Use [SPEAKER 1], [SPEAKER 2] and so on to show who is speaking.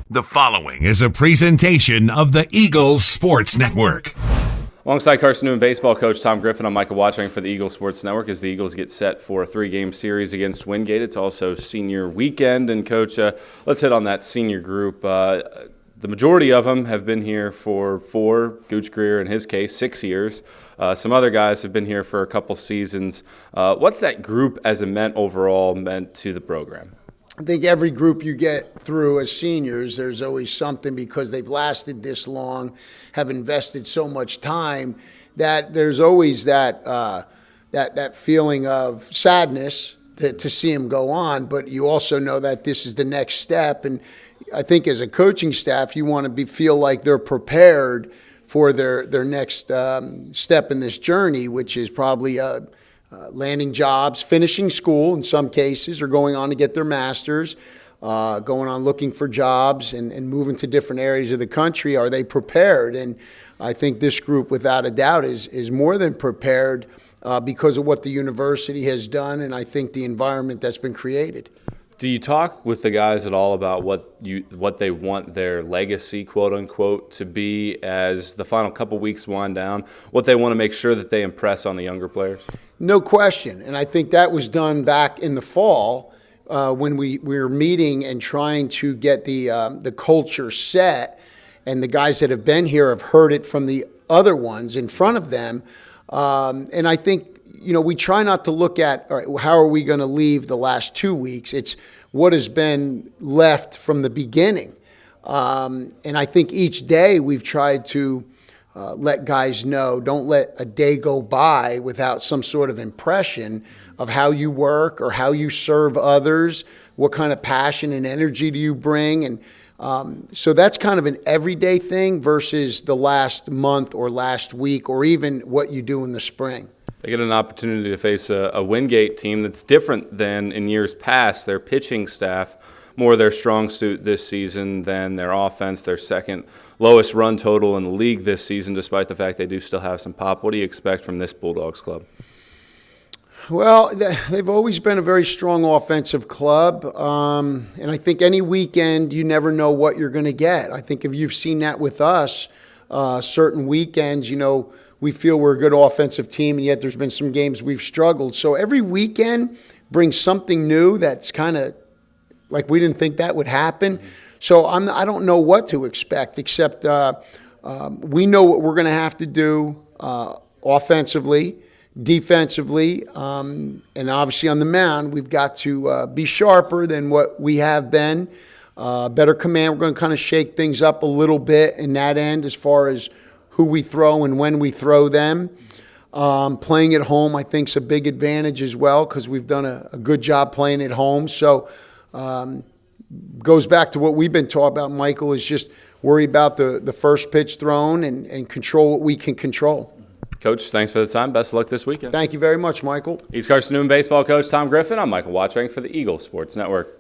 [SPEAKER 1] The following is a presentation of the Eagles Sports Network.
[SPEAKER 2] Alongside Carson-Newman baseball coach Tom Griffin, I'm Michael Watching for the Eagles Sports Network as the Eagles get set for a 3-game series against Wingate. It's also senior weekend, and Coach, let's hit on that senior group. The majority of them have been here for 4, Gooch Greer in his case, 6 years. Some other guys have been here for a couple seasons. What's that group as a overall meant to the program?
[SPEAKER 3] I think every group you get through as seniors, there's always something because they've lasted this long, have invested so much time, that there's always that feeling of sadness to see them go on. But you also know that this is the next step, and I think as a coaching staff, you want to feel like they're prepared for their next step in this journey, which is probably landing jobs, finishing school in some cases, or going on to get their master's, going on looking for jobs and moving to different areas of the country. Are they prepared? And I think this group, without a doubt, is more than prepared because of what the university has done, and I think the environment that's been created.
[SPEAKER 2] Do you talk with the guys at all about what they want their legacy, quote unquote, to be as the final couple weeks wind down? What they want to make sure that they impress on the younger players? No
[SPEAKER 3] question, and I think that was done back in the fall when we were meeting and trying to get the culture set, and the guys that have been here have heard it from the other ones in front of them, and I think. We try not to look at, all right, how are we going to leave the last 2 weeks? It's what has been left from the beginning. And I think each day we've tried to let guys know, don't let a day go by without some sort of impression of how you work or how you serve others, what kind of passion and energy do you bring. And so that's kind of an everyday thing versus the last month or last week or even what you do in the spring.
[SPEAKER 2] They get an opportunity to face a Wingate team that's different than in years past. Their pitching staff, more their strong suit this season than their offense, their second lowest run total in the league this season, despite the fact they do still have some pop. What do you expect from this Bulldogs club?
[SPEAKER 3] Well, they've always been a very strong offensive club, and I think any weekend you never know what you're going to get. I think if you've seen that with us, certain weekends, we feel we're a good offensive team, and yet there's been some games we've struggled. So every weekend brings something new that's kind of like we didn't think that would happen. So I don't know what to expect, except we know what we're going to have to do offensively, defensively, and obviously on the mound, we've got to be sharper than what we have been. Better command. We're going to kind of shake things up a little bit in that end as far as who we throw and when we throw them. Playing at home, I think, is a big advantage as well because we've done a good job playing at home. So goes back to what we've been talking about, Michael, is just worry about the first pitch thrown and control what we can control.
[SPEAKER 2] Coach, thanks for the time. Best of luck this weekend.
[SPEAKER 3] Thank you very much, Michael.
[SPEAKER 2] He's Carson-Newman baseball coach Tom Griffin. I'm Michael Watching for the Eagles Sports Network.